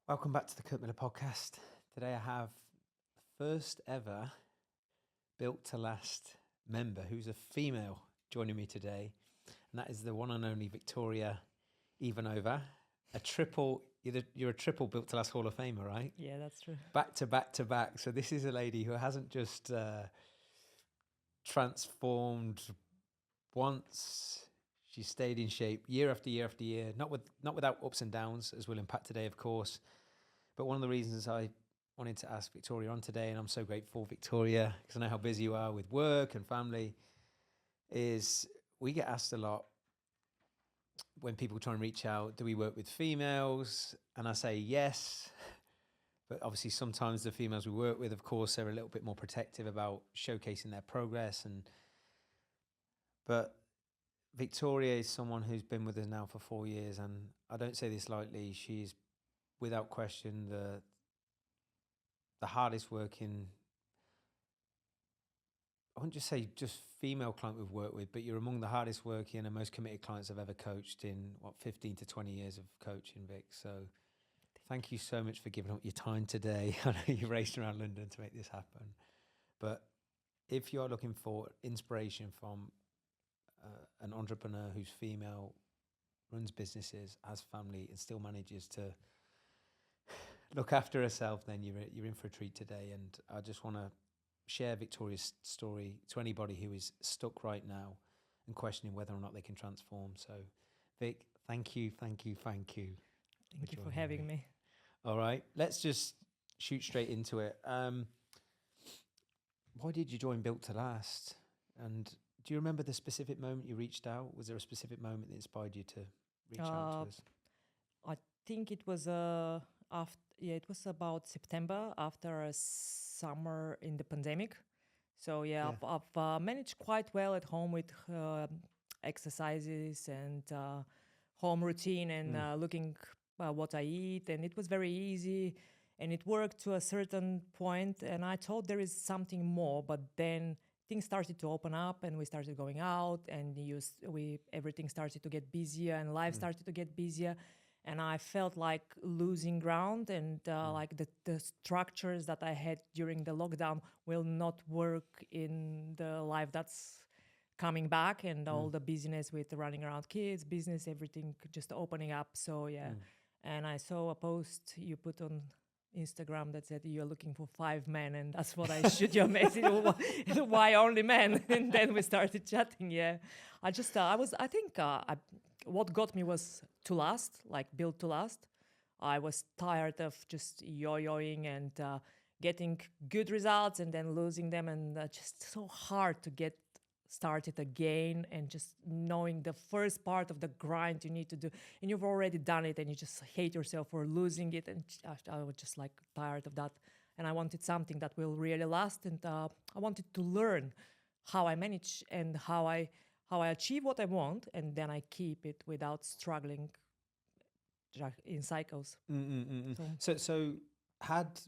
Welcome back to the Kirk Miller Podcast. Today I have the first ever Built to Last member who's a female joining me today, and that is the one and only Viktoriya Ivanova, you're a triple Built to Last Hall of Famer, right? Yeah, that's true. Back to back to back. So this is a lady who hasn't just transformed once. She stayed in shape year after year after year, not without ups and downs, as we'll unpack today, of course. But one of the reasons I wanted to ask Viktoriya on today, and I'm so grateful, Viktoriya, because I know how busy you are with work and family, is we get asked a lot when people try and reach out, do we work with females? And I say yes. But obviously sometimes the females we work with, of course, they're a little bit more protective about showcasing their progress. But Viktoriya is someone who's been with us now for 4 years, and I don't say this lightly. She's without question the hardest working, I wouldn't just say just female client we've worked with, but you're among the hardest working and most committed clients I've ever coached in 15 to 20 years of coaching, Vic. So thank you so much for giving up your time today. I know you raced around London to make this happen, but if you're looking for inspiration from an entrepreneur who's female, runs businesses, has family, and still manages to look after herself, then you're in for a treat today. And I just want to share Viktoriya's story to anybody who is stuck right now and questioning whether or not they can transform. So, Vic, thank you. Thank you for having me. All right, let's just shoot straight into it. Why did you join Built to Last? And do you remember the specific moment you reached out? Was there a specific moment that inspired you to reach out to us? I think it was it was about September after a summer in the pandemic. So I've managed quite well at home with exercises and home routine and looking what I eat, and it was very easy and it worked to a certain point, and I thought there is something more, but then things started to open up and we started going out and everything started to get busier and life started to get busier, and I felt like losing ground, and like the structures that I had during the lockdown will not work in the life that's coming back, and all the busyness with running around kids, business, everything just opening up. So and I saw a post you put on Instagram that said you're looking for 5 men, and that's what I shoot your message. Why only men? And then we started chatting. Yeah, what got me was to last, like built to last. I was tired of just yo-yoing and getting good results and then losing them, and just so hard to get started again, and just knowing the first part of the grind you need to do, and you've already done it and you just hate yourself for losing it, and I was just like tired of that, and I wanted something that will really last, and I wanted to learn how I manage and how I achieve what I want, and then I keep it without struggling in cycles. So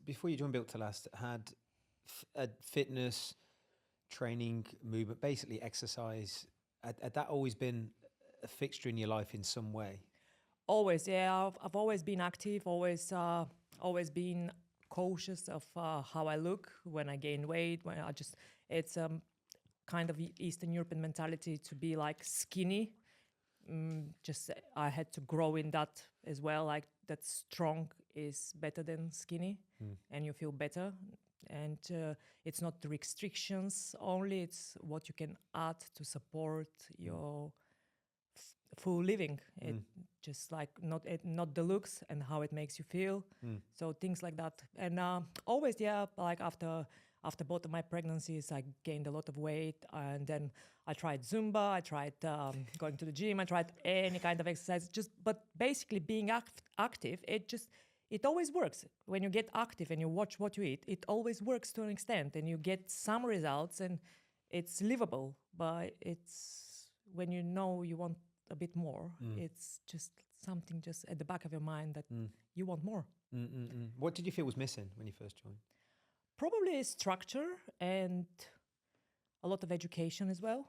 before you joined Built to Last, had fitness, training, movement, basically exercise, had that always been a fixture in your life in some way? Always, yeah. I've always been active, always been cautious of how I look when I gain weight. It's kind of Eastern European mentality to be like skinny. Just I had to grow in that as well, like that strong is better than skinny, and you feel better. And it's not the restrictions only, it's what you can add to support your full living. It just like not the looks and how it makes you feel. So things like that. And always, like after both of my pregnancies, I gained a lot of weight, and then I tried Zumba, I tried going to the gym, I tried any kind of exercise. But basically being active, it always works. When you get active and you watch what you eat, it always works to an extent, and you get some results, and it's livable. But it's when you know you want a bit more, it's just something just at the back of your mind that you want more. What did you feel was missing when you first joined? Probably structure and a lot of education as well.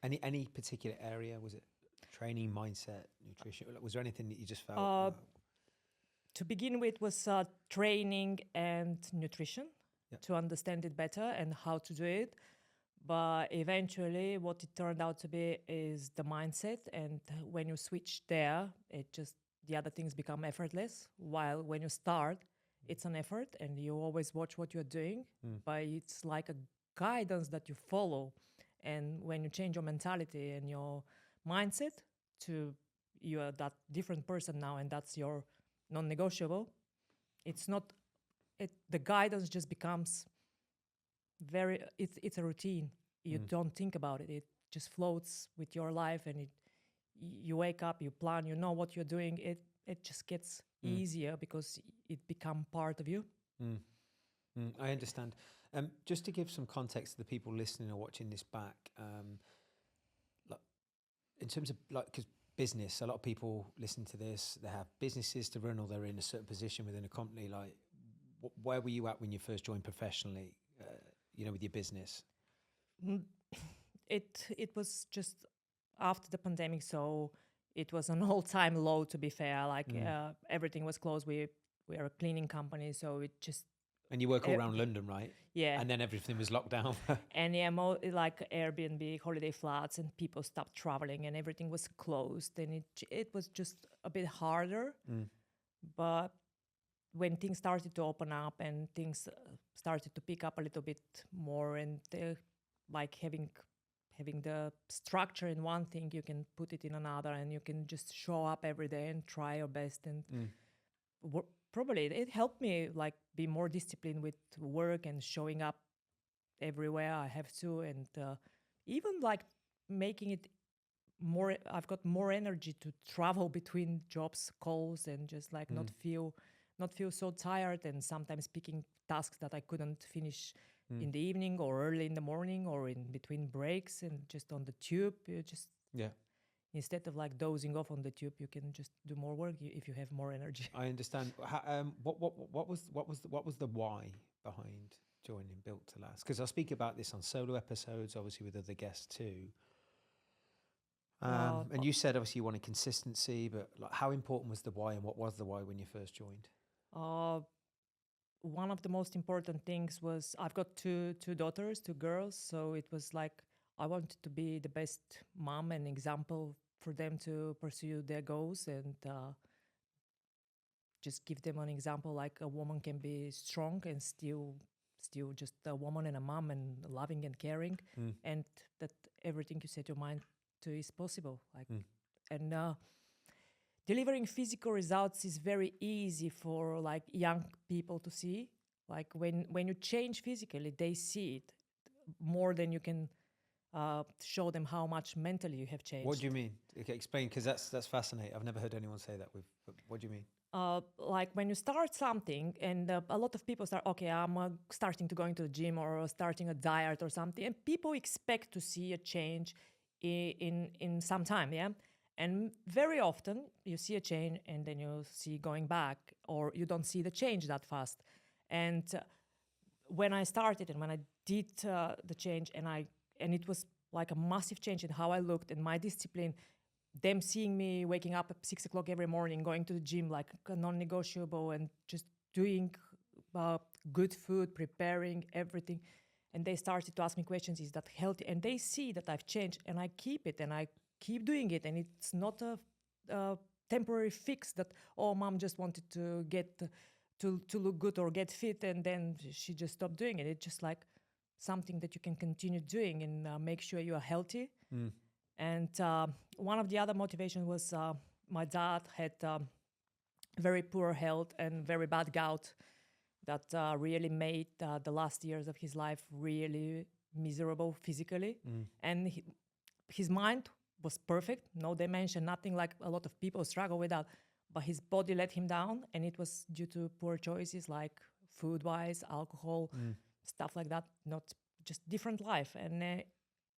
Any particular area? Was it training, mindset, nutrition? Was there anything that you just felt? to begin with was training and nutrition to understand it better and how to do it. But eventually what it turned out to be is the mindset. And when you switch there, the other things become effortless. While when you start, it's an effort and you always watch what you're doing, but it's like a guidance that you follow. And when you change your mentality and your mindset to you are that different person now, and that's your non-negotiable, the guidance just becomes it's a routine. You don't think about it. It just floats with your life, and you wake up, you plan, you know what you're doing. It just gets easier because it become part of you. I understand. Just to give some context to the people listening or watching this back, like in terms of because business, a lot of people listen to this, they have businesses to run or they're in a certain position within a company. Like, where were you at when you first joined professionally, with your business? It was just after the pandemic, so it was an all-time low, to be fair. Like everything was closed. We are a cleaning company, so it just... And you work all around London, right? Yeah. And then everything was locked down. And like Airbnb, holiday flats, and people stopped traveling and everything was closed. And it was just a bit harder. But when things started to open up and things started to pick up a little bit more, and like having the structure in one thing, you can put it in another, and you can just show up every day and try your best. And probably it helped me like be more disciplined with work and showing up everywhere I have to, and even like making it more. I've got more energy to travel between jobs, calls, and just like not feel so tired, and sometimes picking tasks that I couldn't finish in the evening or early in the morning or in between breaks, and just on the tube, you just instead of like dozing off on the tube, you can just do more work if you have more energy. I understand. What was the why behind joining Built to Last? Because I speak about this on solo episodes, obviously with other guests too. And you said obviously you wanted consistency, but like, how important was the why, and what was the why when you first joined? One of the most important things was I've got two daughters, two girls, so it was like I wanted to be the best mom and example for them to pursue their goals, and just give them an example like a woman can be strong and still just a woman and a mom and loving and caring, and that everything you set your mind to is possible. Like and delivering physical results is very easy for like young people to see. Like when you change physically, they see it more than you can show them how much mentally you have changed. What do you mean? Okay, explain, because that's fascinating. I've never heard anyone say that. What do you mean? Like when you start something, and a lot of people start, okay, I'm starting to go into the gym or starting a diet or something, and people expect to see a change in some time, yeah? And very often you see a change and then you see going back, or you don't see the change that fast. And when I started and when I did the change, and it was like a massive change in how I looked and my discipline, them seeing me waking up at 6 o'clock every morning, going to the gym like a non-negotiable, and just doing good food, preparing everything. And they started to ask me questions, is that healthy? And they see that I've changed, and I keep it, and I keep doing it. And it's not a temporary fix that, oh, mom just wanted to get to look good or get fit, and then she just stopped doing it. It's just like something that you can continue doing and make sure you are healthy. And one of the other motivations was my dad had very poor health and very bad gout that really made the last years of his life really miserable physically. And his mind was perfect, no dementia, nothing like a lot of people struggle with that. But his body let him down, and it was due to poor choices like food-wise, alcohol, stuff like that, not just different life. And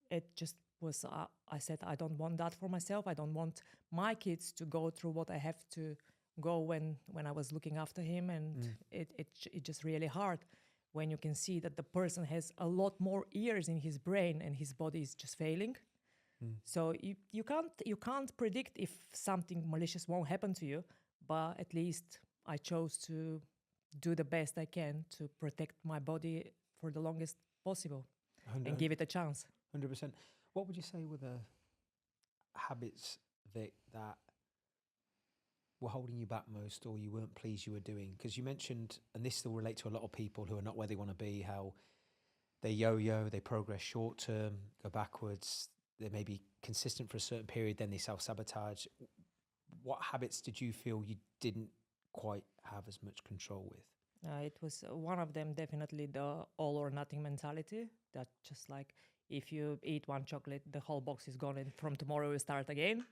it just was, I said, I don't want that for myself. I don't want my kids to go through what I have to go when I was looking after him. And it's just really hard when you can see that the person has a lot more years in his brain and his body is just failing. So you can't predict if something malicious won't happen to you, but at least I chose to do the best I can to protect my body for the longest possible and give it a chance. 100%. What would you say were the habits, Vic, that were holding you back most, or you weren't pleased you were doing? Because you mentioned, and this will relate to a lot of people who are not where they want to be, how they yo-yo, they progress short term, go backwards, they may be consistent for a certain period, then they self-sabotage. What habits did you feel you didn't quite have as much control with? It was one of them, definitely the all or nothing mentality. That just like if you eat one chocolate, the whole box is gone, and from tomorrow you start again.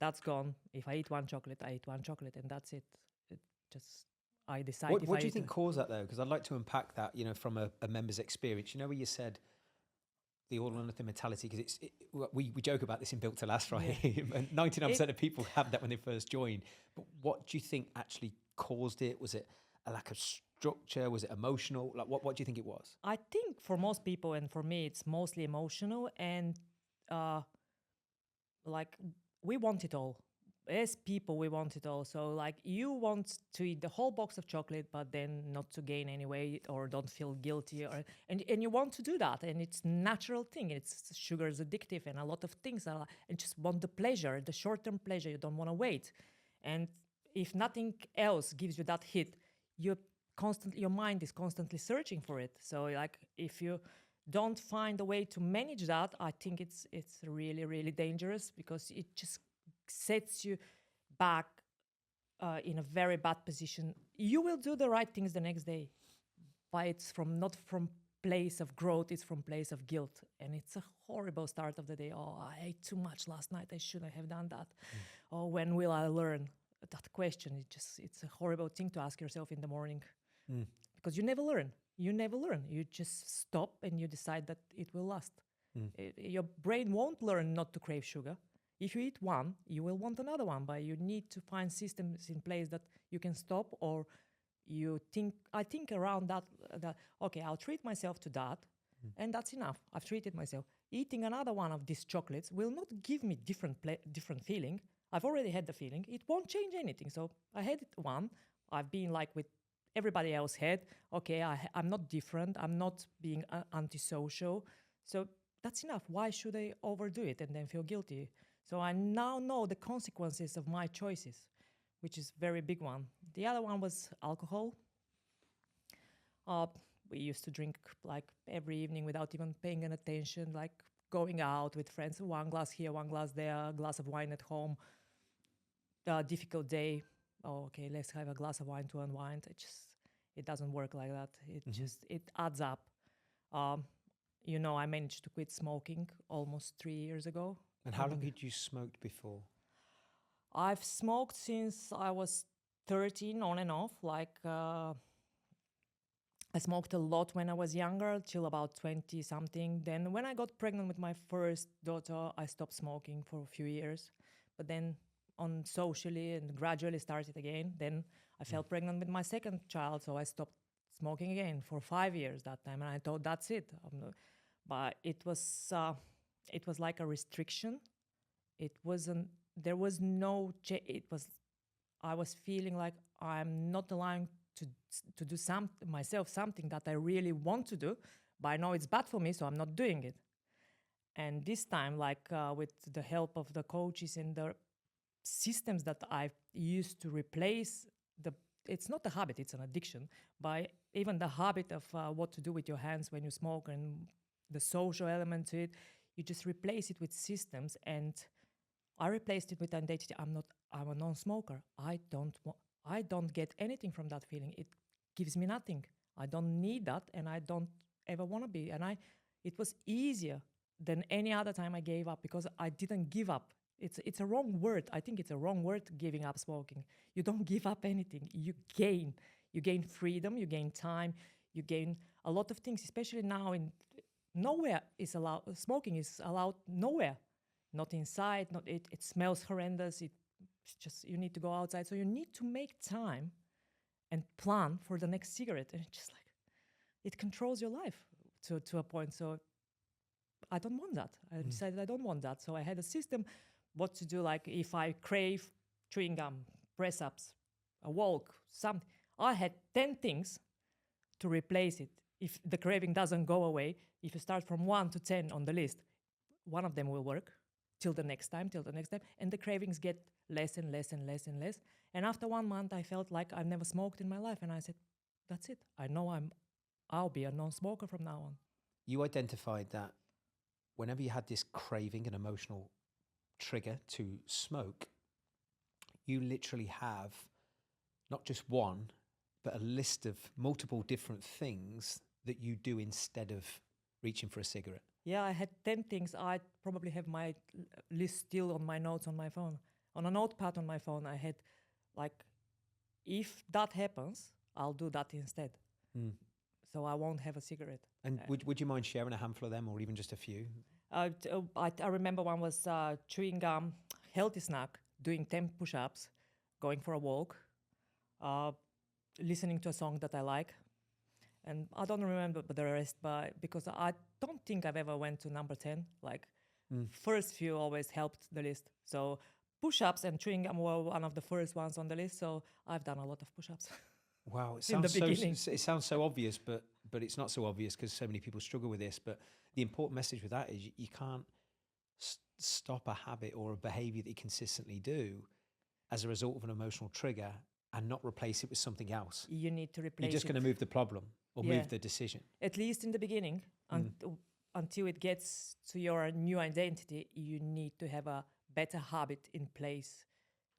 That's gone. If I eat one chocolate, I eat one chocolate, and that's it. It just I decide. What do you think caused that though? Because I'd like to unpack that, from a member's experience. Where you said the all or nothing mentality, because we joke about this in Built to Last, right? Yeah. 99% of people have that when they first join. But what do you think actually caused it? Was it a lack of structure? Was it emotional? Like, what do you think it was? I think for most people, and for me, it's mostly emotional, and like we want it all. As people, we want it all. So like you want to eat the whole box of chocolate, but then not to gain any weight or don't feel guilty, and you want to do that, and it's natural thing. It's sugar is addictive, and a lot of things are, and just want the pleasure, the short-term pleasure. You don't want to wait, and if nothing else gives you that hit, your mind is constantly searching for it. So like if you don't find a way to manage that, I think it's really, really dangerous, because it just sets you back in a very bad position. You will do the right things the next day, but it's not from place of growth, it's from place of guilt, and it's a horrible start of the day. Oh, I ate too much last night, I shouldn't have done that. Oh, when will I learn? That question, it's a horrible thing to ask yourself in the morning, because you never learn. You just stop and you decide that it will last. Your brain won't learn not to crave sugar. If you eat one, you will want another one, but you need to find systems in place that you can stop, or I think around that, okay, I'll treat myself to that, and that's enough. I've treated myself. Eating another one of these chocolates will not give me different feeling. I've already had the feeling. It won't change anything. So I had one. I've been like with everybody else had. Okay, I'm not different. I'm not being antisocial. So that's enough. Why should I overdo it and then feel guilty? So I now know the consequences of my choices, which is a very big one. The other one was alcohol. We used to drink like every evening without even paying any attention, like going out with friends, one glass here, one glass there, a glass of wine at home. A difficult day. Oh, okay, let's have a glass of wine to unwind. It doesn't work like that. It adds up. I managed to quit smoking almost 3 years ago. And how long had you smoked before? I've smoked since I was 13, on and off. I smoked a lot when I was younger, till about 20 something. Then when I got pregnant with my first daughter, I stopped smoking for a few years. But then on socially and gradually started again. Then I fell pregnant with my second child, so I stopped smoking again for 5 years that time. And I thought, that's it. But it was like a restriction. There was no, I was feeling like I'm not allowing to do something that I really want to do, but I know it's bad for me, so I'm not doing it. And this time, with the help of the coaches and the systems that I've used to replace it's not a habit, it's an addiction, by even the habit of what to do with your hands when you smoke and the social element to it, you just replace it with systems. And I replaced it with identity. I'm a non-smoker. I don't get anything from that feeling. It gives me nothing. I don't need that, and I don't ever want to be. And it was easier than any other time I gave up, because I didn't give up. It's a wrong word. I think it's a wrong word, giving up smoking. You don't give up anything. You gain freedom, you gain time, you gain a lot of things, especially now nowhere is allowed. Smoking is allowed nowhere. Not inside, it smells horrendous. It's just, you need to go outside. So you need to make time and plan for the next cigarette. And it's just like, it controls your life to a point. So I don't want that. I decided I don't want that. So I had a system what to do. Like if I crave chewing gum, press-ups, a walk, something. I had 10 things to replace it. If the craving doesn't go away, if you start from 1 to 10 on the list, one of them will work till the next time, and the cravings get less and less and less and less. And after 1 month, I felt like I've never smoked in my life, and I said, "That's it. I know I'll be a non-smoker from now on." You identified that whenever you had this craving, an emotional trigger to smoke, you literally have not just one, but a list of multiple different things that you do instead of reaching for a cigarette. Yeah, I had 10 things. I probably have my list still on my notes on my phone. On a notepad on my phone, I had like, if that happens, I'll do that instead. So I won't have a cigarette. And would you mind sharing a handful of them or even just a few? I remember one was chewing gum, healthy snack, doing 10 push-ups, going for a walk, listening to a song that I like. And I don't remember the rest, but because I don't think I've ever went to number 10. Like first few always helped the list. So push-ups and chewing gum were one of the first ones on the list. So I've done a lot of push-ups. Wow, it In the sounds beginning. it sounds so obvious, but it's not so obvious because so many people struggle with this. But the important message with that is you can't stop a habit or a behavior that you consistently do as a result of an emotional trigger and not replace it with something else. You need to replace You're just it. going to move the problem or move the decision. At least in the beginning, until it gets to your new identity, you need to have a better habit in place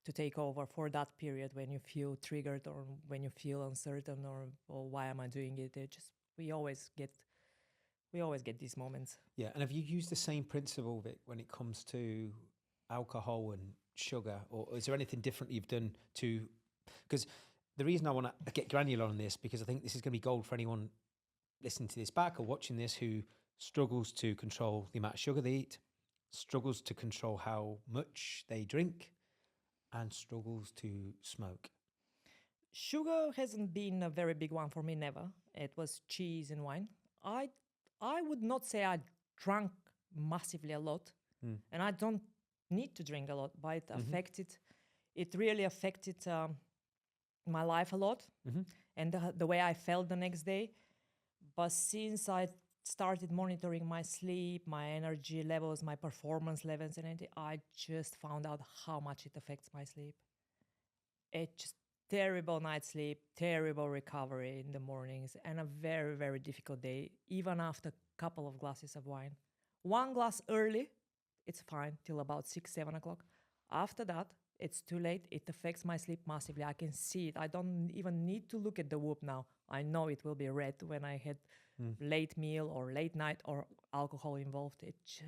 to take over for that period when you feel triggered or when you feel uncertain or why am I doing it? We always get these moments. Yeah, and have you used the same principle, Vic, when it comes to alcohol and sugar, or is there anything different you've done to? Because the reason I want to get granular on this, because I think this is going to be gold for anyone listening to this back or watching this who struggles to control the amount of sugar they eat, struggles to control how much they drink, and struggles to smoke. Sugar hasn't been a very big one for me, never. It was cheese and wine. I would not say I drank massively a lot, and I don't need to drink a lot, but it really affected my life a lot and the way I felt the next day. But since I started monitoring my sleep, my energy levels, my performance levels and anything, I just found out how much it affects my sleep. It just terrible night sleep, terrible recovery in the mornings, and a very, very difficult day, even after a couple of glasses of wine. One glass early, it's fine till about 6, 7 o'clock. After that, it's too late. It affects my sleep massively. I can see it. I don't even need to look at the whoop now. I know it will be red when I had late meal or late night or alcohol involved. It's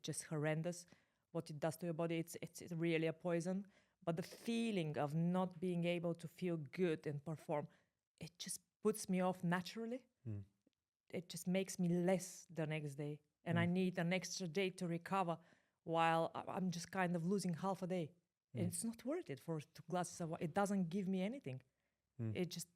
just horrendous what it does to your body. It's really a poison. But the feeling of not being able to feel good and perform, it just puts me off naturally. It just makes me less the next day. And I need an extra day to recover while I'm just kind of losing half a day. And it's not worth it for 2 glasses of wine. It doesn't give me anything. It just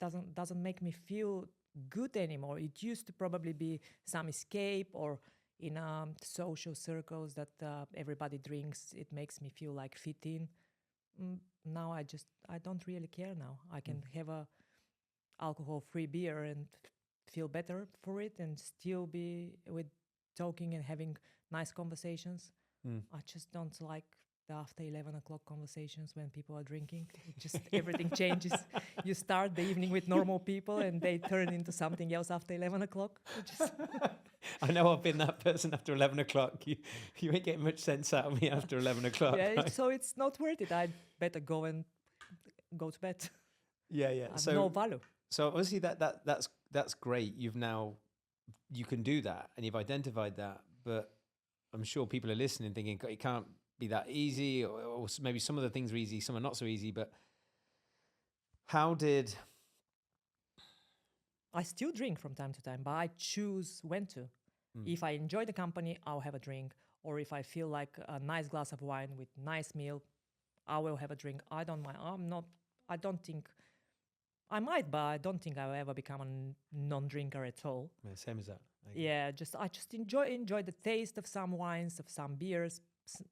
doesn't make me feel good anymore. It used to probably be some escape or in social circles that everybody drinks. It makes me feel like fit in. Now I don't really care now. I can have a alcohol-free beer and feel better for it and still be with talking and having nice conversations. I just don't like the after 11 o'clock conversations when people are drinking. It just everything changes. You start the evening with normal people and they turn into something else after 11 o'clock. I know I've been that person after 11 o'clock. You ain't getting much sense out of me after 11 o'clock. Yeah, right? so it's not worth it. I'd better go to bed. Yeah. I have no value. So obviously that's great. You can do that and you've identified that, but I'm sure people are listening thinking it can't be that easy, or maybe some of the things are easy, some are not so easy. But how did... I still drink from time to time, but I choose when to. If I enjoy the company, I'll have a drink. Or if I feel like a nice glass of wine with nice meal, I will have a drink. I don't mind. I don't think... I might, but I don't think I'll ever become a non-drinker at all. Yeah, same as that. Yeah, I just enjoy the taste of some wines, of some beers.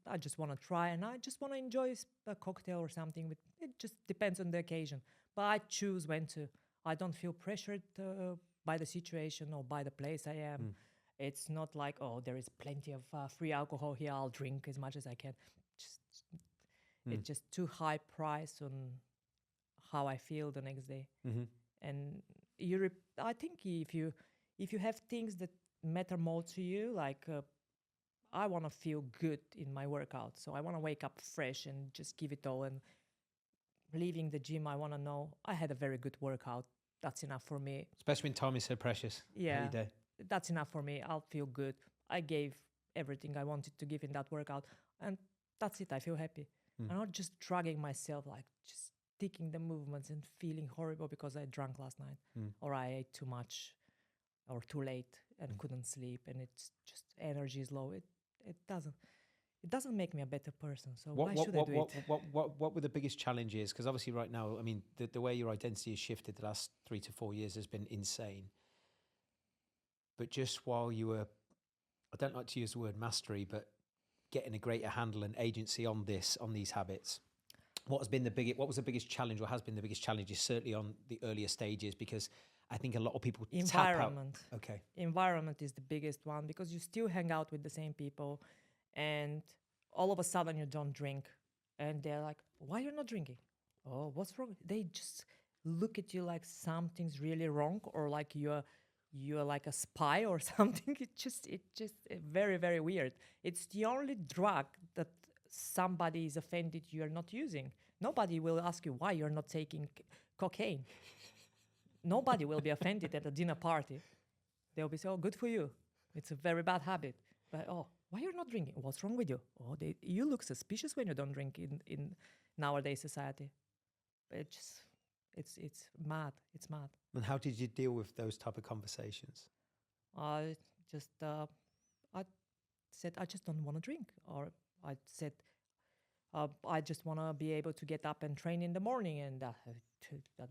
I just want to try, and I just want to enjoy a cocktail or something with It just depends on the occasion. But I choose when to. I don't feel pressured by the situation or by the place I am. It's not like, oh, there is plenty of free alcohol here. I'll drink as much as I can. Just, It's just too high price on how I feel the next day. And I think if you have things that matter more to you, like I want to feel good in my workout, so I want to wake up fresh and just give it all. And leaving the gym, I want to know I had a very good workout. That's enough for me. Especially when time is so precious. Yeah, every day. That's enough for me. I'll feel good. I gave everything I wanted to give in that workout, and that's it. I feel happy. I'm not just dragging myself, like just sticking the movements and feeling horrible because I drank last night or I ate too much or too late and couldn't sleep, and it's just energy is low. It doesn't make me a better person. So why should I do it? What were the biggest challenges? Because obviously right now, I mean, the way your identity has shifted the last 3 to 4 years has been insane. But just while you were, I don't like to use the word mastery, but getting a greater handle and agency on these habits, what was the biggest challenge, or has been the biggest challenge, is certainly on the earlier stages, because I think a lot of people environment. Tap out. Okay. Environment is the biggest one, because you still hang out with the same people, and all of a sudden you don't drink, and they're like, "Why you're not drinking? Oh, what's wrong?" They just look at you like something's really wrong, or like you're like a spy or something. It's just very, very weird. It's the only drug that somebody is offended you're not using. Nobody will ask you why you're not taking cocaine. Nobody will be offended at a dinner party. They'll be so, "Oh, good for you. It's a very bad habit." But, "Oh, why you're not drinking? What's wrong with you?" "Oh, you look suspicious when you don't drink in nowadays society." It's mad. It's mad. And how did you deal with those type of conversations? I said, I just don't want to drink. Or I said, I just want to be able to get up and train in the morning, and that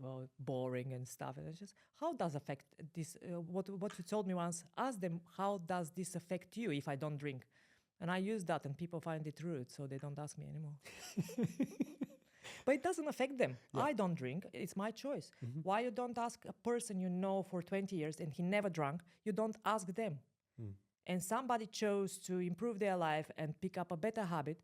was boring and stuff. And it's just, how does affect this? What you told me once, ask them, how does this affect you if I don't drink? And I use that, and people find it rude, so they don't ask me anymore. But it doesn't affect them. Yeah. I don't drink. It's my choice. Why you don't ask a person you know for 20 years and he never drank? You don't ask them. And somebody chose to improve their life and pick up a better habit,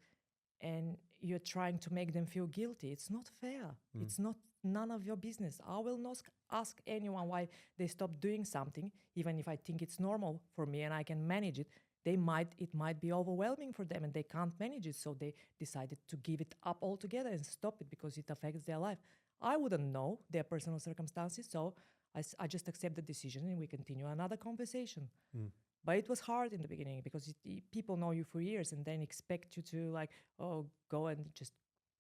and you're trying to make them feel guilty. It's not fair. It's none of your business. I will not ask anyone why they stopped doing something, even if I think it's normal for me and I can manage it. It might be overwhelming for them and they can't manage it, so they decided to give it up altogether and stop it because it affects their life. I wouldn't know their personal circumstances, so I just accept the decision and we continue another conversation. But it was hard in the beginning because people know you for years and then expect you to go and just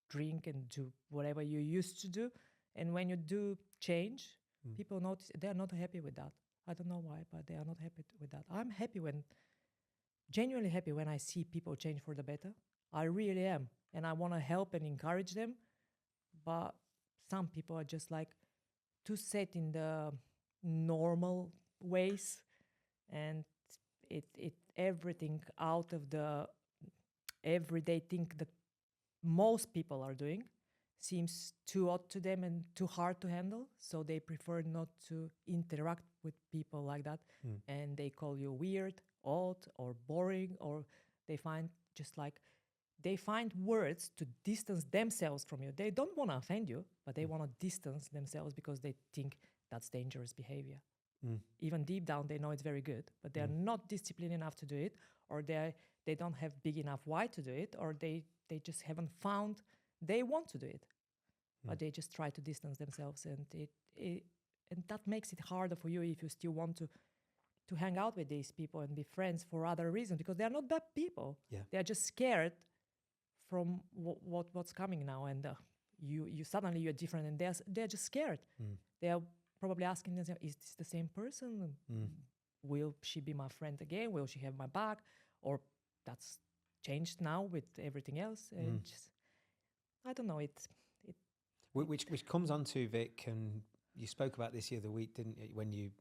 drink and do whatever you used to do. And when you do change, people notice they're not happy with that. I don't know why, but they are not happy with that. I'm genuinely happy when I see people change for the better. I really am. And I want to help and encourage them. But some people are just like too set in the normal ways, and everything out of the everyday thing that most people are doing seems too odd to them and too hard to handle. So they prefer not to interact with people like that. And they call you weird, odd, or boring, or they find words to distance themselves from you. They don't want to offend you, but they want to distance themselves because they think that's dangerous behavior. Even deep down, they know it's very good, but they're not disciplined enough to do it, or they don't have big enough why to do it, or they just haven't found they want to do it, but they just try to distance themselves, and and that makes it harder for you if you still want to hang out with these people and be friends for other reasons, because they are not bad people. Yeah. They are just scared from what's coming now, and you suddenly you're different, and they're just scared. They are probably asking themselves, is this the same person? Will she be my friend again? Will she have my back? Or that's changed now with everything else. And just, I don't know. Which comes on to, Vic, and you spoke about this the other week, didn't you, when you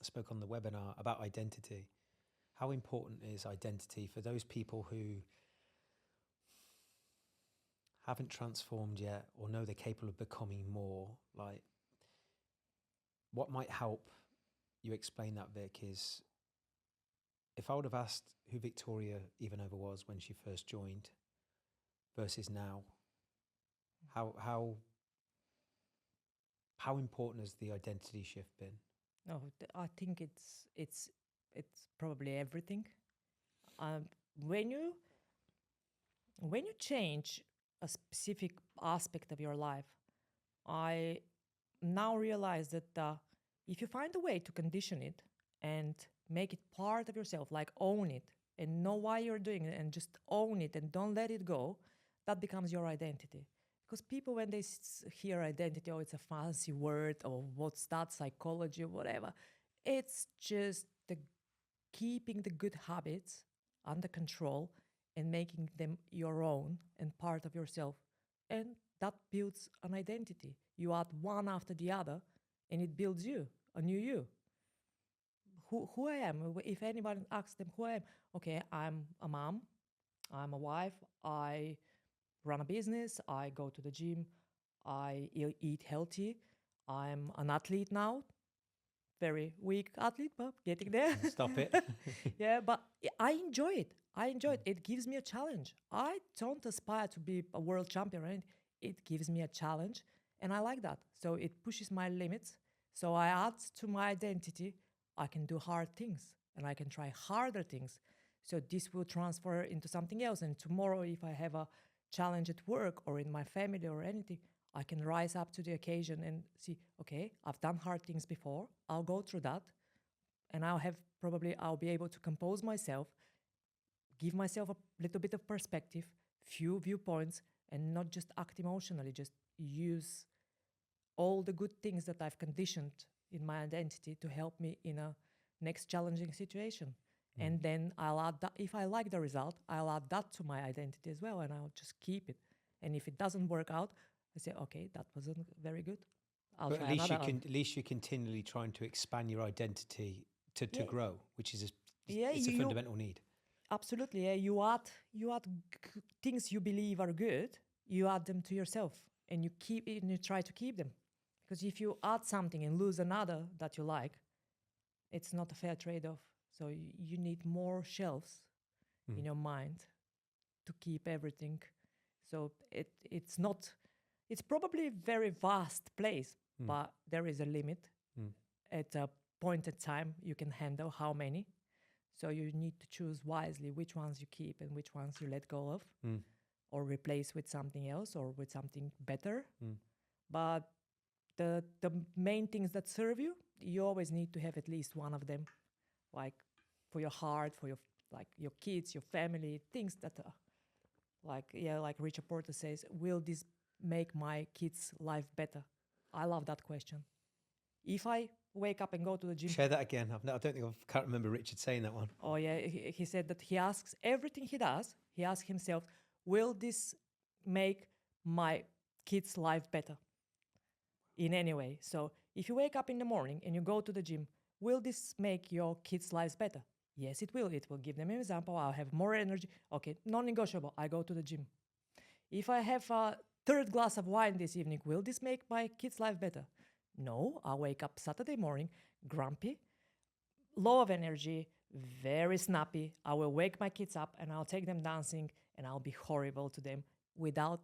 spoke on the webinar about identity. How important is identity for those people who haven't transformed yet or know they're capable of becoming more, like, what might help you explain that, Vic, is if I would have asked who Viktoriya Ivanova was when she first joined versus now, how important has the identity shift been? No, I think it's probably everything. Um, when you change a specific aspect of your life, I now realize that if you find a way to condition it and make it part of yourself, like own it and know why you're doing it and just own it and don't let it go, that becomes your identity. Because people, when they hear identity, oh, it's a fancy word, or what's that, psychology, or whatever, it's just the keeping the good habits under control and making them your own and part of yourself. And that builds an identity. You add one after the other, and it builds you, a new you. Who I am. If anyone asks them who I am, okay, I'm a mom, I'm a wife, I run a business, I go to the gym, I eat healthy, I'm an athlete now, very weak athlete, but getting there. Stop it. Yeah, but I enjoy it. I enjoy it. It gives me a challenge. I don't aspire to be a world champion, right? It gives me a challenge, and I like that. So it pushes my limits. So I add to my identity, I can do hard things, and I can try harder things. So this will transfer into something else. And tomorrow, if I have a challenge at work or in my family or anything, I can rise up to the occasion and see, okay, I've done hard things before. I'll go through that, and I'll be able to compose myself, give myself a little bit of perspective, few viewpoints, and not just act emotionally, just use all the good things that I've conditioned in my identity to help me in a next challenging situation. And then I'll add that. If I like the result, I'll add that to my identity as well, and I'll just keep it. And if it doesn't work out, I say, okay, that wasn't very good. But at least you're continually trying to expand your identity to grow, which is it's a fundamental need. Absolutely, yeah. You add things you believe are good. You add them to yourself, and you keep it, and you try to keep them. Because if you add something and lose another that you like, it's not a fair trade-off. So you need more shelves in your mind to keep everything. So it's probably a very vast place, but there is a limit. At a point in time, you can handle how many. So you need to choose wisely which ones you keep and which ones you let go of, or replace with something else or with something better. But the main things that serve you, you always need to have at least one of them, like for your heart, for your kids, your family, things that like Richard Porter says, will this make my kids' life better? I love that question. If I wake up and go to the gym... Share that again. I can't remember Richard saying that one. Oh, yeah. He said that he asks everything he does, he asks himself, will this make my kids' life better in any way? So if you wake up in the morning and you go to the gym, will this make your kids' lives better? Yes, it will. It will give them an example. I'll have more energy. Okay, non-negotiable. I go to the gym. If I have a third glass of wine this evening, will this make my kids' life better? No, I'll wake up Saturday morning, grumpy, low of energy, very snappy. I will wake my kids up and I'll take them dancing and I'll be horrible to them without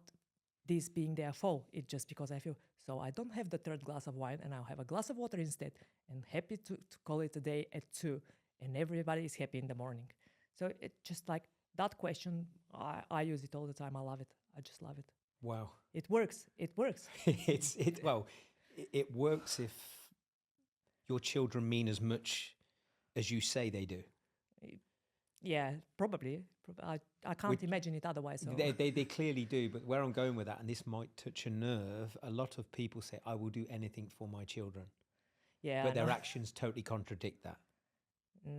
this being their fault. It's just because I feel. So I don't have the third glass of wine and I'll have a glass of water instead and happy to call it a day at 2 and everybody is happy in the morning. So it's just like that question, I use it all the time. I love it. I just love it. Wow. It works. It works. It works if your children mean as much as you say they do. Yeah, probably. I can't imagine it otherwise. So. They clearly do, but where I'm going with that, and this might touch a nerve, a lot of people say, I will do anything for my children. Yeah, but their actions totally contradict that.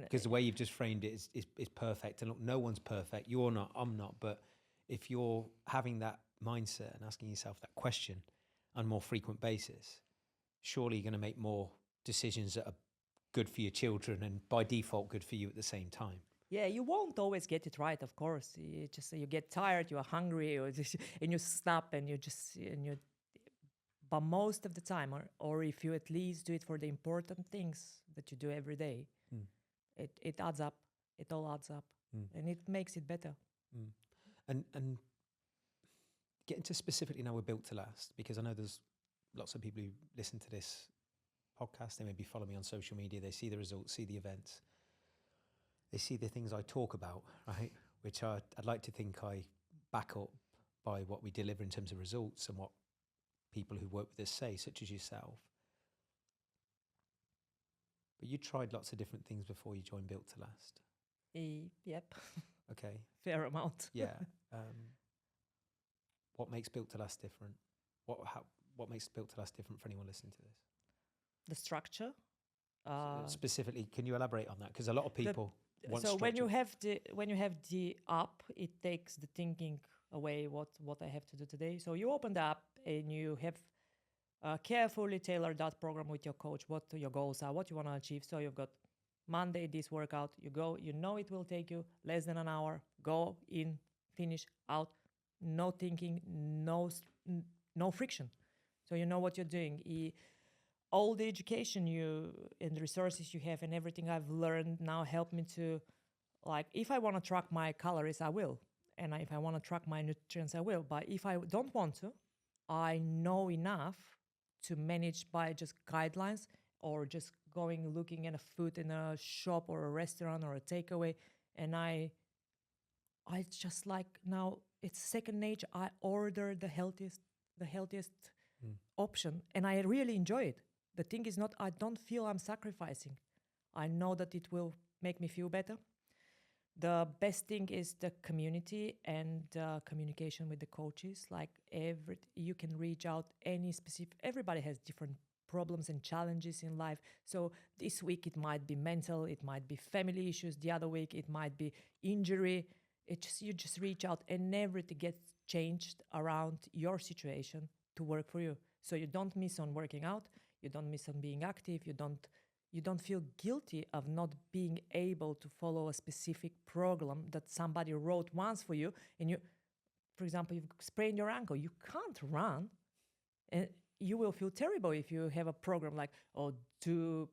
Because the way you've just framed it is perfect. And look, no one's perfect. You're not, I'm not. But if you're having that mindset and asking yourself that question on a more frequent basis, surely you're going to make more decisions that are good for your children and by default good for you at the same time. Yeah, you won't always get it right, of course. You get tired, you are hungry, and you stop, and but most of the time, or if you at least do it for the important things that you do every day, Mm. it adds up. It all adds up, and it makes it better. And get into specifically now, we're built to last, because I know there's lots of people who listen to this podcast. They maybe follow me on social media. They see the results, see the events. They see the things I talk about, right? Which I'd like to think I back up by what we deliver in terms of results and what people who work with us say, such as yourself. But you tried lots of different things before you joined Built to Last. Yep. Okay. Fair amount. Yeah. What makes Built to Last different? What makes Built to Last different for anyone listening to this? The structure. Specifically, can you elaborate on that? Because a lot of people want so structure. when you have the app, it takes the thinking away. What I have to do today. So you open the app and you have carefully tailored that program with your coach. What your goals are, what you want to achieve. So you've got Monday this workout. You go. You know it will take you less than an hour. Go in, finish, out. No thinking, no friction. So you know what you're doing. All the education you and the resources you have and everything I've learned now help me to, like, if I want to track my calories, I will. And if I want to track my nutrients, I will. But if I don't want to, I know enough to manage by just guidelines or just looking at a food in a shop or a restaurant or a takeaway. And I just like now it's second nature. I order the healthiest option and I really enjoy it. The thing is not, I don't feel I'm sacrificing. I know that it will make me feel better. The best thing is the community and communication with the coaches. Like you can reach out any specific, everybody has different problems and challenges in life. So this week it might be mental, it might be family issues. The other week it might be injury. You just reach out and everything gets changed around your situation to work for you. So you don't miss on working out. You don't miss on being active. You don't feel guilty of not being able to follow a specific program that somebody wrote once for you. And for example, you've sprained your ankle. You can't run. And you will feel terrible if you have a program like, do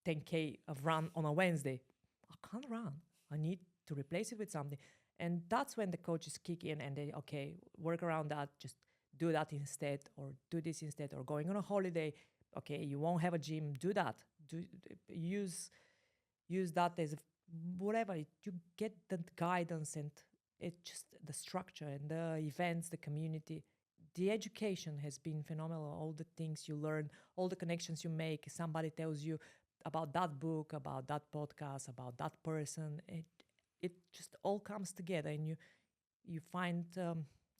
10K of run on a Wednesday. I can't run. I need to replace it with something. And that's when the coaches kick in and they, okay, work around that. Just do that instead, or do this instead, or going on a holiday. Okay, you won't have a gym, do that. Use that as whatever. You get the guidance and it's just the structure and the events, the community. The education has been phenomenal. All the things you learn, all the connections you make. Somebody tells you about that book, about that podcast, about that person. It just all comes together and you find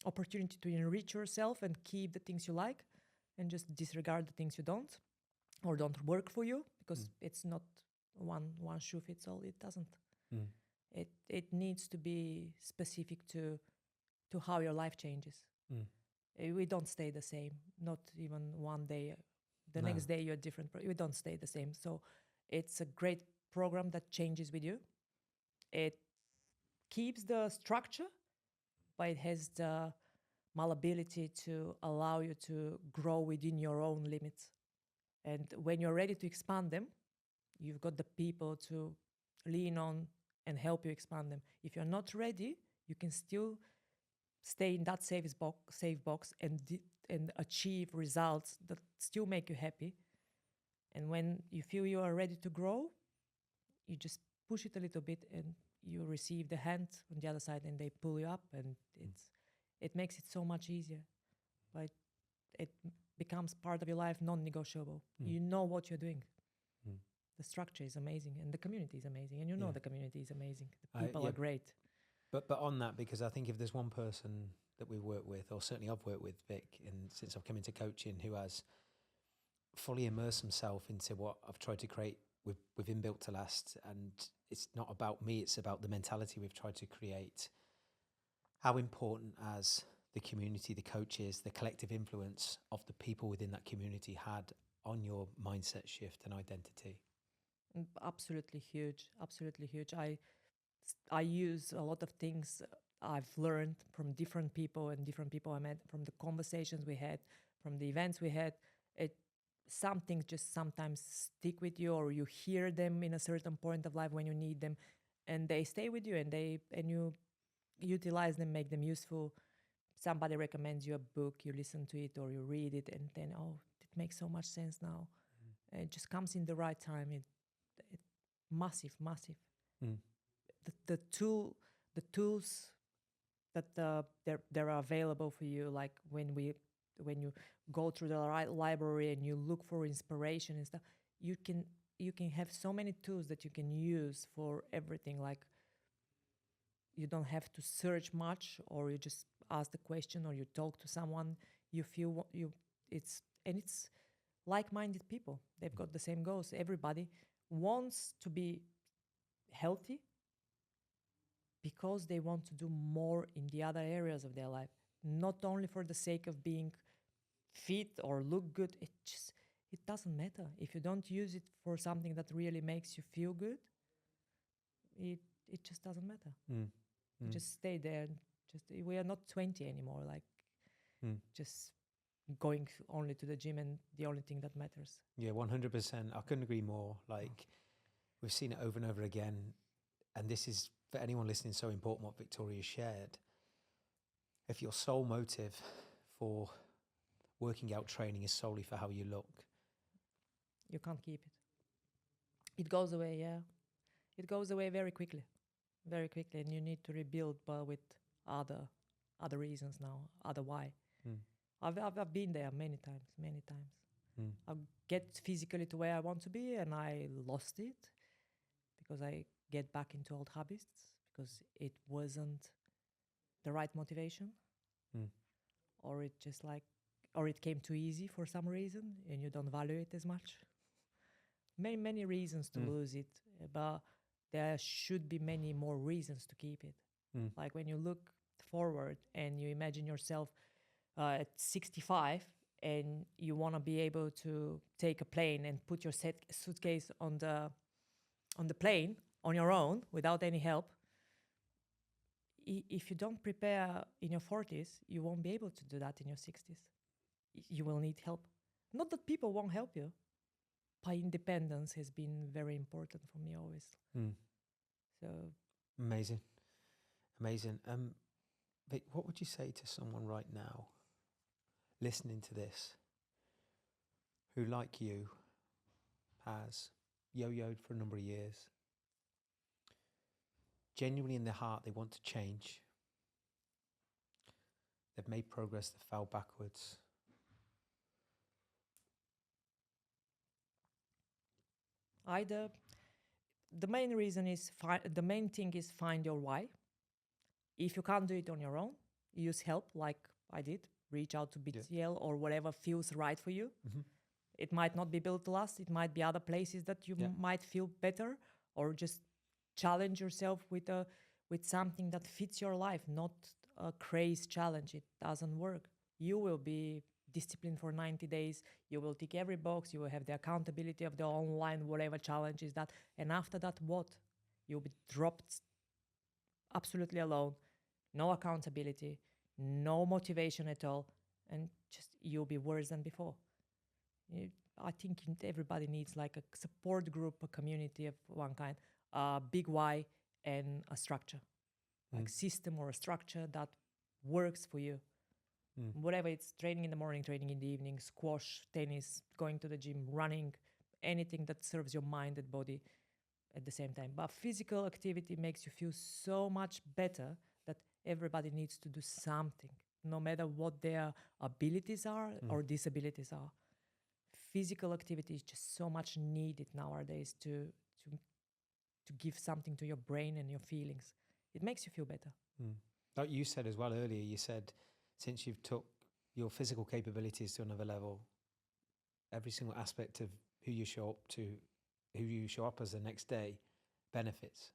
opportunity to enrich yourself and keep the things you like and just disregard the things you don't or don't work for you, because it's not one shoe fits all. It doesn't. It needs to be specific to how your life changes. We don't stay the same, not even one day. The next day you're different. We don't stay the same. So it's a great program that changes with you. It keeps the structure, but it has the malleability to allow you to grow within your own limits. And when you're ready to expand them, you've got the people to lean on and help you expand them. If you're not ready, you can still stay in that safe box and achieve results that still make you happy. And when you feel you are ready to grow, you just push it a little bit and you receive the hand on the other side and they pull you up, and it makes it so much easier. But it becomes part of your life, non-negotiable. You know what you're doing. The structure is amazing and the community is amazing, and the community is amazing. The people are great. But on that, because I think if there's one person that we work with, or certainly I've worked with Vic, and since I've come into coaching, who has fully immersed himself into what I've tried to create within Built to Last, and it's not about me, it's about the mentality we've tried to create. How important as the community, the coaches, the collective influence of the people within that community had on your mindset shift and identity? Absolutely huge. Absolutely huge. I use a lot of things I've learned from different people and different people I met, from the conversations we had, from the events we had. Some things just sometimes stick with you, or you hear them in a certain point of life when you need them, and they stay with you, and you utilize them, make them useful. Somebody recommends you a book, you listen to it or you read it, and then it makes so much sense now. And it just comes in the right time. It massive. Mm. The tools that they're available for you, like when you go through the right library and you look for inspiration and stuff, you can have so many tools that you can use for everything. Like, you don't have to search much, or you just ask the question, or you talk to someone you feel it's like-minded people. They've got the same goals. Everybody wants to be healthy because they want to do more in the other areas of their life, not only for the sake of being fit or look good. It doesn't matter if you don't use it for something that really makes you feel good. It just doesn't matter. Just stay there. We are not 20 anymore, like just going only to the gym and the only thing that matters. Yeah, 100%. I couldn't agree more. Like, we've seen it over and over again, and this is, for anyone listening, so important what Viktoriya shared. If your sole motive for working out training is solely for how you look, you can't keep it. It goes away, yeah. It goes away very quickly, and you need to rebuild, but with other reasons now, other why. I've been there many times. I get physically to where I want to be, and I lost it because I get back into old habits because it wasn't the right motivation, or it came too easy for some reason, and you don't value it as much. Many reasons to lose it, but there should be many more reasons to keep it. Like, when you look forward and you imagine yourself at 65 and you want to be able to take a plane and put your suitcase on the plane on your own without any help, if you don't prepare in your 40s, you won't be able to do that in your 60s. You will need help. Not that people won't help you, but independence has been very important for me always. So amazing. Vic, what would you say to someone right now listening to this who, like you, has yo-yoed for a number of years, genuinely in their heart they want to change, they've made progress, they fell backwards? The main thing is find your why. If you can't do it on your own, use help, like I did. Reach out to BTL or whatever feels right for you. It might not be Built to Last. It might be other places that you might feel better, or just challenge yourself with something that fits your life, not a crazy challenge. It doesn't work. You will be disciplined for 90 days. You will tick every box. You will have the accountability of the online, whatever challenge is that. And after that, what? You'll be dropped absolutely alone. No accountability, no motivation at all. And just you'll be worse than before. I think everybody needs like a support group, a community of one kind, a big why and a structure, like system or a structure that works for you. Whatever it's training in the morning, training in the evening, squash, tennis, going to the gym, running, anything that serves your mind and body at the same time. But physical activity makes you feel so much better that everybody needs to do something, no matter what their abilities are or disabilities are. Physical activity is just so much needed nowadays to give something to your brain and your feelings. It makes you feel better. Like you said as well earlier, you said since you've took your physical capabilities to another level, every single aspect of who you show up as the next day benefits.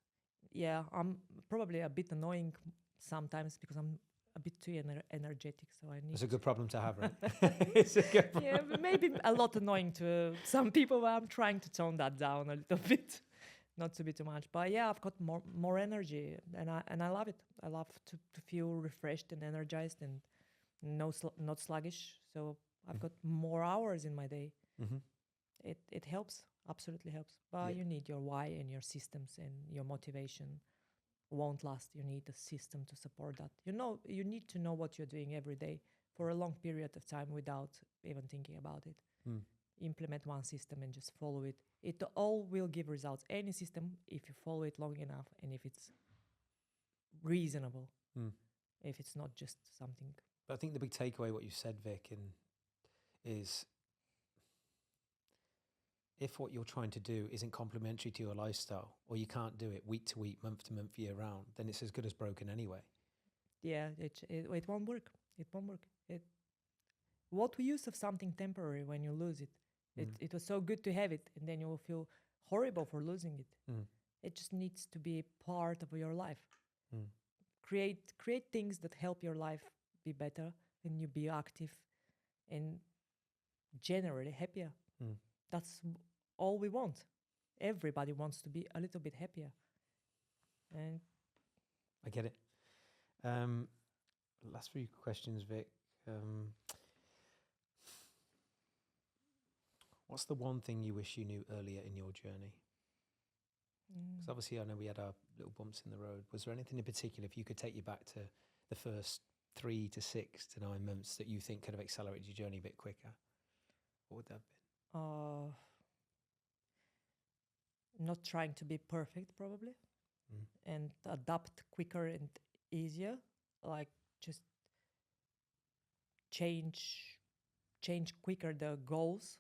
Yeah, I'm probably a bit annoying sometimes because I'm a bit too energetic, so I need. It's a good problem to have, right? It's a good problem. Yeah, maybe a lot annoying to some people, but I'm trying to tone that down a little bit. not to be too much. But yeah, I've got more energy, and I love it. I love to feel refreshed and energized and not sluggish. So I've got more hours in my day. Mm-hmm. It helps, absolutely helps. But you need your why and your systems, and your motivation won't last. You need a system to support that. You need to know what you're doing every day for a long period of time without even thinking about it. Implement one system and just follow it. It all will give results. Any system, if you follow it long enough and if it's reasonable, if it's not just something. But I think the big takeaway, what you said, Vic, is if what you're trying to do isn't complementary to your lifestyle, or you can't do it week to week, month to month, year round, then it's as good as broken anyway. Yeah, it won't work. It won't work. What use of something temporary when you lose it? It was so good to have it, and then you will feel horrible for losing it. It just needs to be part of your life. Create things that help your life be better, and you be active and generally happier. That's all we want. Everybody wants to be a little bit happier. And I get it. Last few questions, Vic. What's the one thing you wish you knew earlier in your journey? Because obviously I know we had our little bumps in the road. Was there anything in particular, if you could take you back to the first 3 to 6 to 9 months, that you think could have accelerated your journey a bit quicker? What would that have been? Not trying to be perfect, probably, and adapt quicker and easier. Like just change quicker the goals.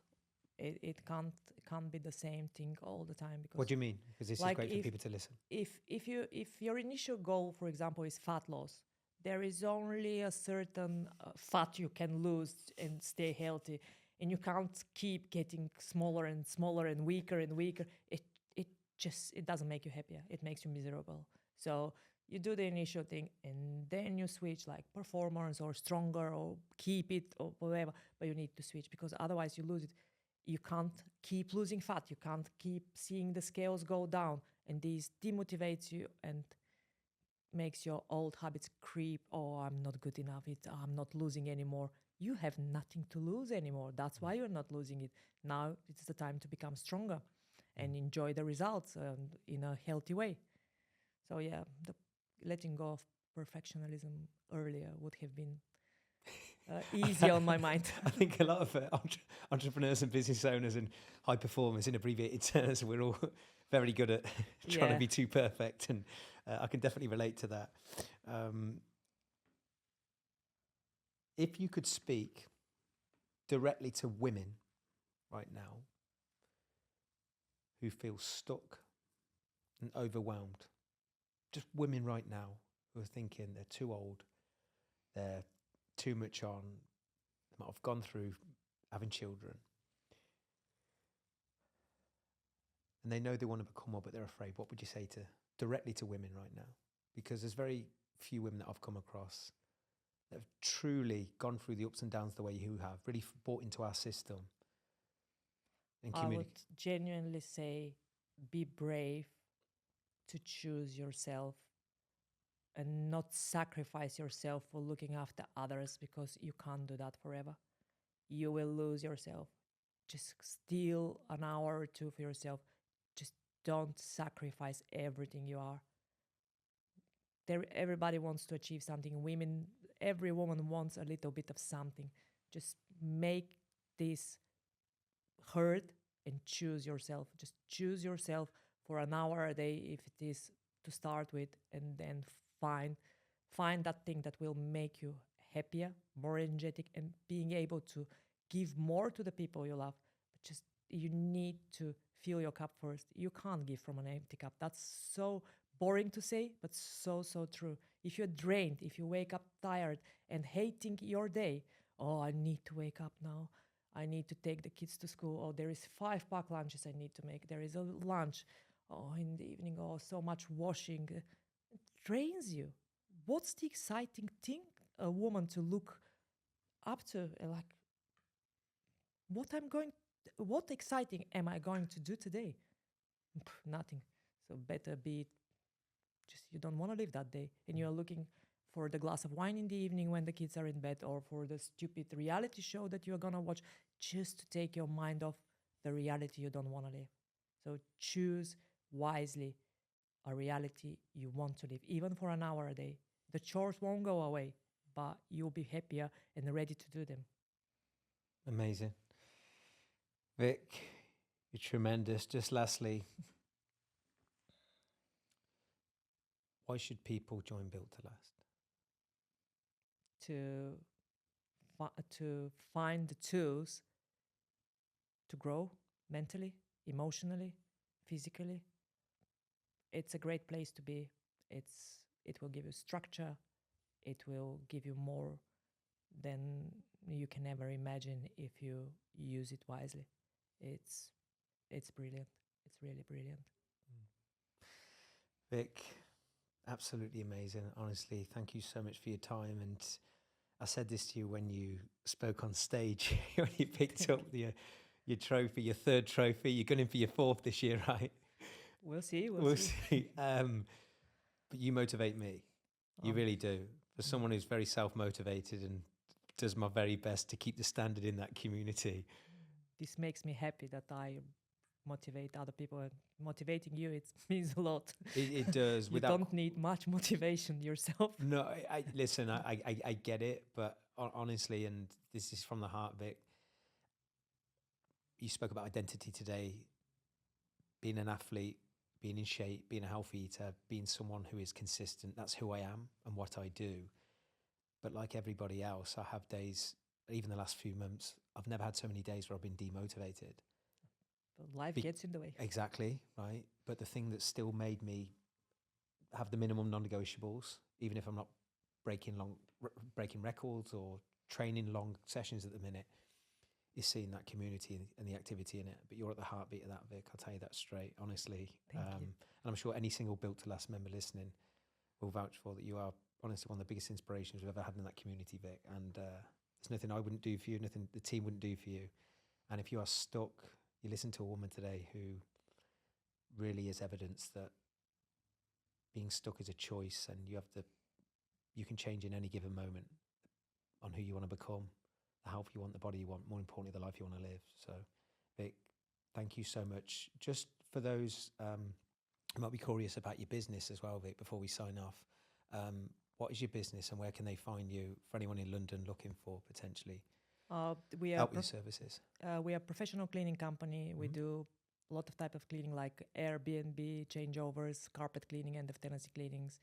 It can't be the same thing all the time. Because what do you mean? Because this is great for people to listen. If your initial goal, for example, is fat loss, there is only a certain fat you can lose and stay healthy, and you can't keep getting smaller and smaller and weaker and weaker. It doesn't make you happier. It makes you miserable. So you do the initial thing, and then you switch, like performance or stronger or keep it or whatever. But you need to switch, because otherwise you lose it. You can't keep losing fat. You can't keep seeing the scales go down, and this demotivates you and makes your old habits creep. Oh, I'm not good enough. I'm not losing anymore. You have nothing to lose anymore. That's why you're not losing it. Now it's the time to become stronger and enjoy the results in a healthy way. So yeah, letting go of perfectionism earlier would have been easy on my mind. I think a lot of entrepreneurs and business owners and high performers, in abbreviated terms, we're all very good at trying to be too perfect, and I can definitely relate to that. If you could speak directly to women right now who feel stuck and overwhelmed, just women right now who are thinking they're too old, they're too much on, they might have gone through having children, and they know they want to become more, but they're afraid, what would you say directly to women right now? Because there's very few women that I've come across that have truly gone through the ups and downs the way you have, really bought into our system. And I would genuinely say, be brave to choose yourself and not sacrifice yourself for looking after others, because you can't do that forever. You will lose yourself. Just steal an hour or two for yourself. Just don't sacrifice everything you are. Everybody wants to achieve something. Every woman wants a little bit of something. Just make this heard and choose yourself. Just choose yourself for an hour a day, if it is to start with, and then find that thing that will make you happier, more energetic, and being able to give more to the people you love. But just, you need to fill your cup first. You can't give from an empty cup. That's so boring to say, but so true. If you're drained, if you wake up tired and hating your day, oh, I need to wake up now. I need to take the kids to school. Oh, there is 5 pack lunches I need to make. There is a lunch. Oh, in the evening, oh, so much washing. It drains you. What's the exciting thing a woman to look up to? Like, what exciting am I going to do today? Nothing. So better be just you don't want to live that day, and you're looking for the glass of wine in the evening when the kids are in bed, or for the stupid reality show that you're gonna watch, just to take your mind off the reality you don't want to live. So choose wisely a reality you want to live, even for an hour a day. The chores won't go away, but you'll be happier and ready to do them. Amazing. Vic, you're tremendous. Just lastly, why should people join Built to Last? To find the tools to grow mentally, emotionally, physically. It's a great place to be. It will give you structure. It will give you more than you can ever imagine if you use it wisely. It's brilliant. It's really brilliant. Vic, absolutely amazing. Honestly, thank you so much for your time. And I said this to you when you spoke on stage, when you picked up your trophy, your third trophy. You're going for your fourth this year, right? We'll see. We'll see. But you motivate me. You really do. For someone who's very self-motivated and does my very best to keep the standard in that community. This makes me happy that I motivate other people, and motivating you, it means a lot. It does. You don't need much motivation yourself. No, listen, I get it, but honestly, and this is from the heart, Vic, you spoke about identity today, being an athlete, being in shape, being a healthy eater, being someone who is consistent. That's who I am and what I do. But like everybody else, I have days, even the last few months, I've never had so many days where I've been demotivated. But life gets in the way. Exactly, right? But the thing that still made me have the minimum non-negotiables, even if I'm not breaking records or training long sessions at the minute, is seeing that community and the activity in it. But you're at the heartbeat of that, Vic. I'll tell you that straight, honestly. Thank you. And I'm sure any single Built to Last member listening will vouch for that. You are honestly one of the biggest inspirations we've ever had in that community, Vic. And there's nothing I wouldn't do for you, nothing the team wouldn't do for you. And if you are stuck, you listen to a woman today who really is evidence that being stuck is a choice, and you can change in any given moment on who you want to become, the health you want, the body you want, more importantly, the life you want to live. So, Vic, thank you so much. Just for those who might be curious about your business as well, Vic, before we sign off, what is your business and where can they find you for anyone in London looking for potentially help your services? We are a professional cleaning company. We do a lot of type of cleaning like Airbnb, changeovers, carpet cleaning, end of tenancy cleanings.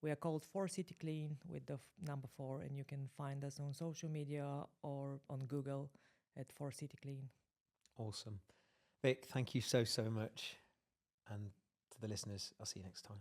We are called 4 City Clean with the number 4, and you can find us on social media or on Google at 4 City Clean. Awesome. Vic, thank you so much. And to the listeners, I'll see you next time.